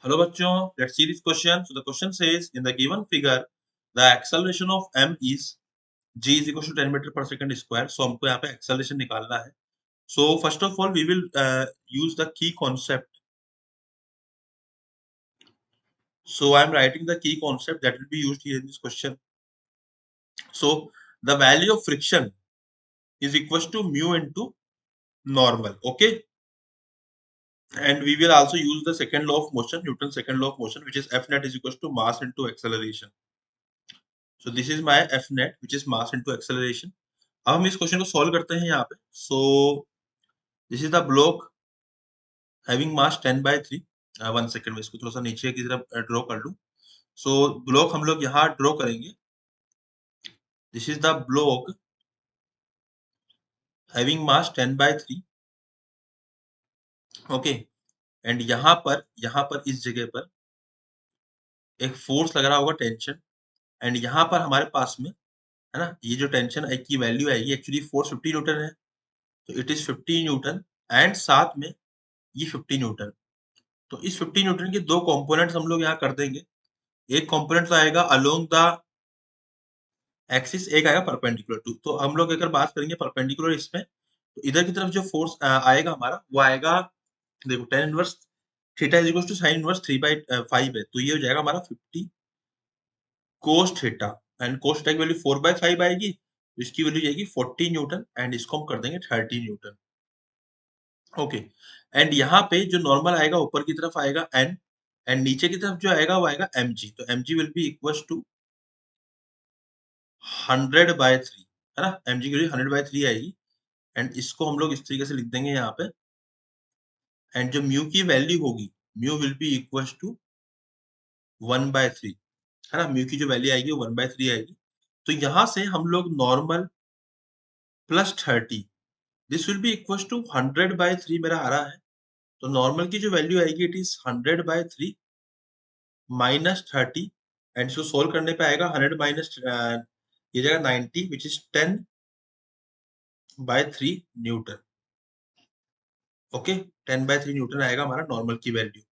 Hello बच्चों, let's see this question. So the question says in the given figure the acceleration of m is g is equal to 10 meter per second square. So हमको यहाँ पे acceleration निकालना है. So first of all we will use the key concept. So I am writing the key concept that will be used here in this question. So the value of friction is equal to mu into normal. Okay. And we will also use the second law of motion, Newton's second law of motion, which is F net is equal to mass into acceleration. So this is my F net, which is mass into acceleration. अब हम इस question को solve करते हैं यहाँ पे. So this is the block having mass 10/3. 1 second में इसको थोड़ा सा नीचे की तरफ ड्रॉ कर लूं. सो ब्लॉक हम लोग यहाँ ड्रॉ करेंगे. This is the block having mass 10/3. Okay. And यहाँ पर इस जगह पर एक फोर्स लग रहा होगा, टेंशन. एंड यहाँ पर हमारे पास में है ना, ये जो टेंशन की वैल्यू आएगी, एक्चुअली फोर्स 50 न्यूटन है. तो इट इज 50 न्यूटन एंड साथ में ये 50 न्यूटन. तो इस 50 न्यूटन के दो कंपोनेंट्स हम लोग यहाँ कर देंगे. एक कंपोनेंट तो आएगा अलोंग द एक्सिस, एक आएगा परपेंडिकुलर टू. तो हम लोग अगर बात करेंगे परपेंडिकुलर इसमें, तो इधर की तरफ जो फोर्स आएगा हमारा वो आएगा, देखो tan inverse theta is equal to sin inverse 3/5 है. तो ये हो जाएगा हमारा 50 cos theta. And cos theta की वैल्यू 4/5 आएगी. तो इसकी वैल्यू जाएगी 40 न्यूटन एंड इसको हम कर देंगे 30 न्यूटन. ओके. एंड यहाँ पे जो नॉर्मल आएगा ऊपर की तरफ आएगा n एंड नीचे की तरफ जो आएगा वो आएगा mg. तो mg will be equal to 100/3 है ना. mg की वैल्यू 100/3 आएगी. एंड इसको हम लोग इस तरीके से लिख देंगे यहाँ पे. एंड जो म्यू की वैल्यू होगी, mu will be equal to 1/3 है ना. म्यू की जो वैल्यू आएगी वो 1/3 आएगी. तो यहाँ से हम लोग normal plus 30, this will be equal to 100/3 मेरा आ रहा है. तो नॉर्मल की जो वैल्यू आएगी इट इज 100/3 माइनस 30. एंड इसको सोल्व करने पे आएगा 100 माइनस ये जाएगा 90 विच इज 10/3 न्यूटन. ओके. 10/3 न्यूटन आएगा हमारा नॉर्मल की वैल्यू.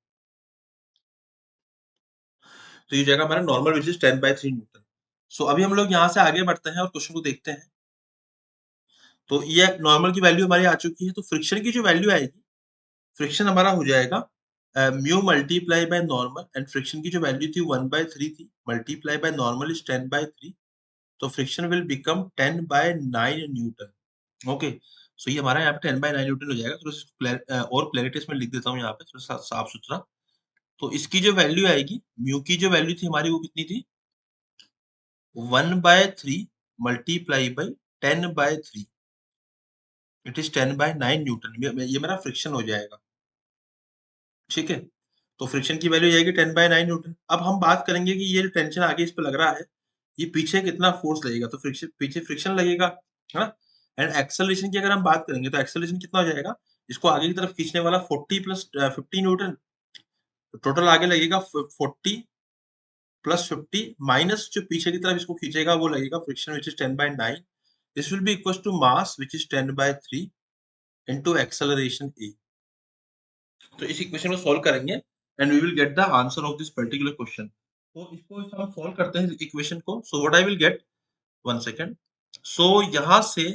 तो ये जाएगा हमारा नॉर्मल विच इज 10/3 न्यूटन. सो अभी हम लोग यहाँ से आगे बढ़ते हैं और क्वेश्चन को देखते हैं. तो ये नॉर्मल की वैल्यू हमारी आ चुकी है. तो फ्रिक्शन की जो वैल्यू आएगी, फ्रिक्शन हमारा हो जाएगा mu multiply by normal. And friction की जो वैल्यू थी 1/3 थी, मल्टीप्लाई बाय नॉर्मल इज 10/3. तो friction will become 10/9 newton. Okay. So ये हमारा यहाँ पे 10/9 न्यूटन हो जाएगा. थोड़ा सा और क्लैरिटी इसमें लिख देता हूँ यहाँ पे थोड़ा सा साफ सुथरा. तो इसकी जो वैल्यू आएगी, म्यू की जो वैल्यू थी हमारी वो कितनी थी, 1/3 multiply by 10/3. It is 10/9 Newton. ये मेरा फ्रिक्शन हो जाएगा. ठीक है. तो फ्रिक्शन की वैल्यू जाएगी 10/9 न्यूटन. अब हम बात करेंगे कि ये जो टेंशन आगे इस पे लग रहा है, ये पीछे कितना फोर्स लगेगा. तो फ्रिक्शन, पीछे फ्रिक्शन लगेगा है ना. एंड एक्सेलरेशन की अगर हम बात करेंगे तो एक्सेलरेशन कितना हो जाएगा, इसको आगे की तरफ खींचने वाला 40 प्लस 50 न्यूटन. तो टोटल आगे लगेगा 40 प्लस 50 माइनस जो पीछे की तरफ इसको खींचेगा वो लगेगा friction which is 10/9. This will be equal to mass which is 10/3 into acceleration a. तो इस इक्वेशन को सॉल्व करेंगे and we will get the answer of this particular question. तो इसको हम सॉल्व करते हैं इक्वेशन को. So what I will get, 1 second. So यहाँ से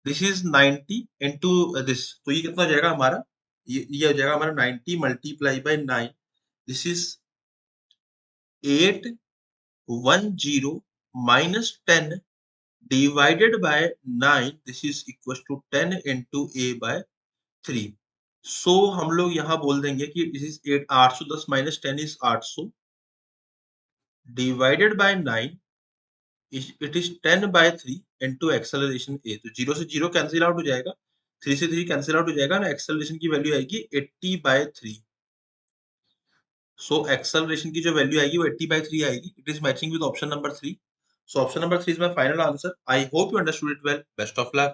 दिस इज 90 इनटू दिस. तो ये कितना हो जाएगा हमारा, ये हो जाएगा हमारा 90 multiply by 9. This is 810 minus 10 divided by 9. This is equal to 10 into a by 3. सो हम लोग यहाँ बोल देंगे कि this is 810 minus 10 is 800 divided by 9. It is 10/3 into acceleration a. तो 0 से 0 कैंसिल आउट हो जाएगा, 3 से 3 कैंसिल आउट हो जाएगा ना. एक्सेलरेशन की वैल्यू आएगी 80/3. सो एक्सेलरेशन की जो वैल्यू आएगी वो 80/3 आएगी. It is matching with option number 3. So option number 3 is my final answer. I hope you understood it well. Best of luck.